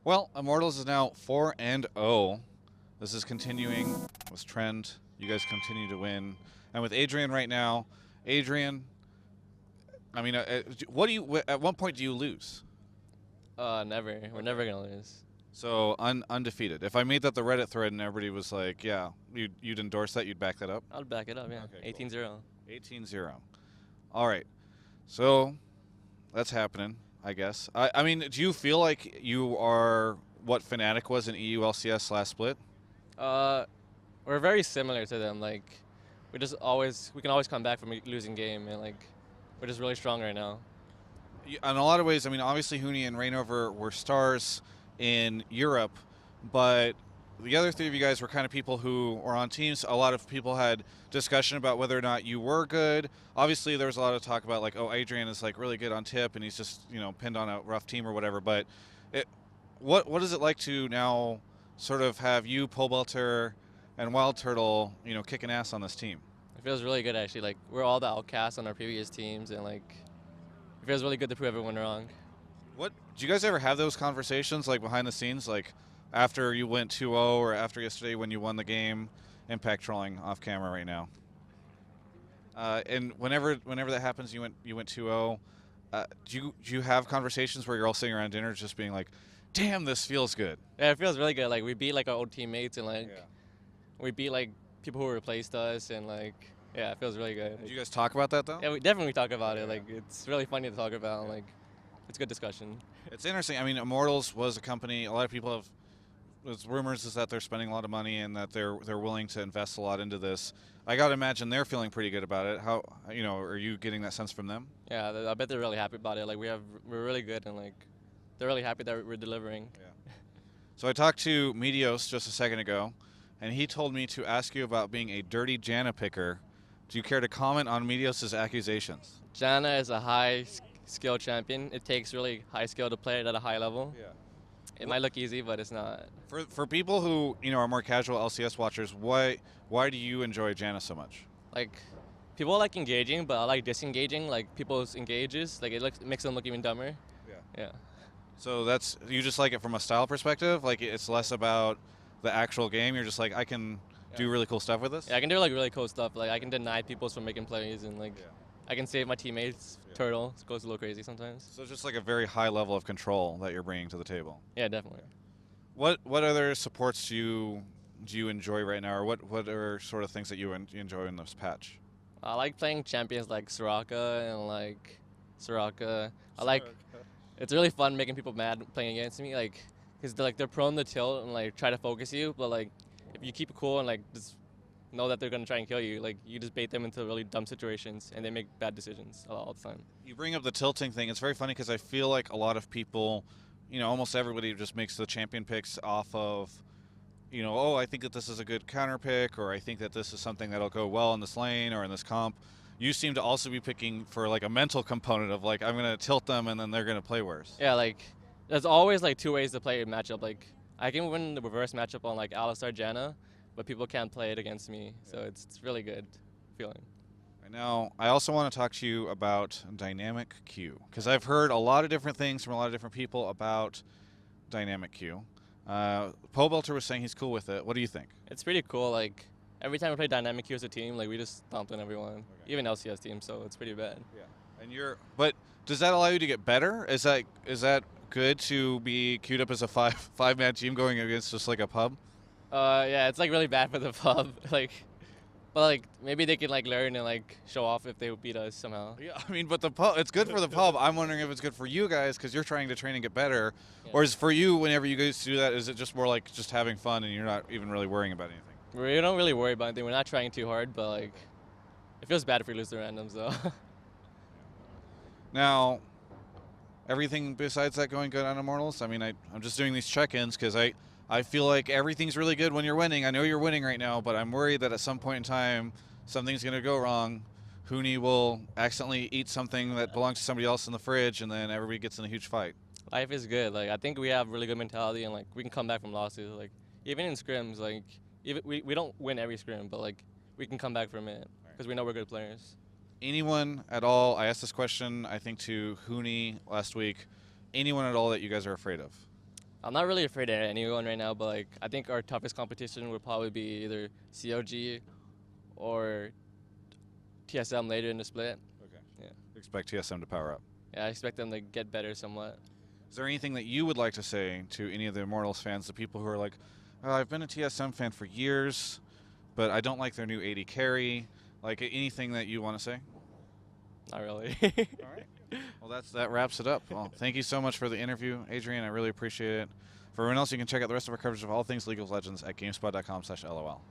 Well, Immortals is now 4-0. This is continuing this trend. You guys continue to win. And with Adrian right now, Adrian, I mean, what do you? At one point, do you lose? Never. We're never gonna lose. So undefeated. If I made that the Reddit thread and everybody was like, "Yeah, you'd endorse that, you'd back that up." I'll back it up. Yeah. Okay, cool. 18-0. 18-0. All right. So that's happening, I guess. I mean, do you feel like you are what Fnatic was in EU LCS last split? Uh, we're very similar to them. Like, we can always come back from a losing game, and like, we're just really strong right now. In a lot of ways, I mean, obviously Huni and Reignover were stars in Europe, but the other three of you guys were kind of people who were on teams. A lot of people had discussion about whether or not you were good. Obviously, there was a lot of talk about like, oh, Adrian is like really good on tip, and he's just pinned on a rough team or whatever. But what is it like to now sort of have you, Pobelter, and Wild Turtle, kicking ass on this team? It feels really good actually. Like, we're all the outcasts on our previous teams, and like, it feels really good to prove everyone wrong. What do you guys ever have those conversations like behind the scenes, like after you went 2-0 or after yesterday when you won the game? Impact trolling off camera right now. And whenever that happens, you went 2-0. Do you have conversations where you're all sitting around dinner just being like, "Damn, this feels good"? Yeah, it feels really good. Like, we beat like our old teammates, and like, Yeah. we beat like people who replaced us, and like, yeah, it feels really good. Did you guys talk about that though? Yeah, we definitely talk about it. Like, it's really funny to talk about. Like, it's good discussion. It's interesting. I mean, Immortals was a company. A lot of people have. There's rumors is that they're spending a lot of money and that they're willing to invest a lot into this. I gotta imagine they're feeling pretty good about it. How are you getting that sense from them? Yeah, I bet they're really happy about it. Like, we're really good, and like, they're really happy that we're delivering. Yeah. So I talked to Medios just a second ago, and he told me to ask you about being a dirty Janna picker. Do you care to comment on Medios' accusations? Janna is a high skill champion. It takes really high skill to play it at a high level. Yeah. It might look easy, but it's not. For people who are more casual LCS watchers, why do you enjoy Janna so much? Like, people like engaging, but I like disengaging. Like, people's engages, like it makes them look even dumber. Yeah. Yeah. So you just like it from a style perspective? Like it's less about the actual game. You're just like, I can do really cool stuff with this? Yeah, I can do like really cool stuff. Like, I can deny people from making plays, and like, I can save my teammates. Yeah. Turtle goes a little crazy sometimes. So it's just like a very high level of control that you're bringing to the table. Yeah, definitely. What other supports do you enjoy right now, or what are sort of things that you enjoy in this patch? I like playing champions like Soraka and like Soraka. I like. It's really fun making people mad playing against me, like, because they're prone to tilt and like try to focus you, but like, if you keep it cool and like just know that they're gonna try and kill you, like, you just bait them into really dumb situations and they make bad decisions all the time. You bring up the tilting thing. It's very funny because I feel like a lot of people, almost everybody just makes the champion picks off of, oh, I think that this is a good counter pick, or I think that this is something that'll go well in this lane or in this comp. You seem to also be picking for like a mental component of like, I'm gonna tilt them and then they're gonna play worse. Yeah, like, there's always like two ways to play a matchup. Like, I can win the reverse matchup on like Alistar Janna, but people can't play it against me, so it's really good feeling. Right now, I also want to talk to you about dynamic queue, because I've heard a lot of different things from a lot of different people about dynamic queue. Pobelter was saying he's cool with it. What do you think? It's pretty cool. Like, every time we play dynamic queue as a team, like, we just stomped on everyone, Okay. even LCS teams, so it's pretty bad. Yeah. But does that allow you to get better? Is that good to be queued up as a five-man team going against just like a pub? Yeah, it's like really bad for the pub. Like, but like, maybe they can like learn and like show off if they beat us somehow. Yeah, I mean, but the pub, it's good for the pub. I'm wondering if it's good for you guys because you're trying to train and get better, or is it for you whenever you guys do that? Is it just more like just having fun and you're not even really worrying about anything? We don't really worry about anything. We're not trying too hard, but like, it feels bad if we lose the randoms though. Now, everything besides that going good on Immortals? I mean, I'm just doing these check-ins because I feel like everything's really good when you're winning. I know you're winning right now, but I'm worried that at some point in time, something's going to go wrong. Huni will accidentally eat something that belongs to somebody else in the fridge, and then everybody gets in a huge fight. Life is good. Like, I think we have really good mentality, and like, we can come back from losses. Like, even in scrims, like, even we don't win every scrim, but like, we can come back from it because we know we're good players. Anyone at all, I asked this question, I think, to Huni last week, anyone at all that you guys are afraid of? I'm not really afraid of anyone right now, but like I think our toughest competition would probably be either COG or TSM later in the split. Okay. Yeah. Expect TSM to power up. Yeah, I expect them to get better somewhat. Is there anything that you would like to say to any of the Immortals fans, the people who are like, oh, I've been a TSM fan for years, but I don't like their new AD carry? Like anything that you want to say? Not really. All right. Well, that wraps it up. Well, thank you so much for the interview, Adrian. I really appreciate it. For everyone else, you can check out the rest of our coverage of all things League of Legends at GameSpot.com/LOL.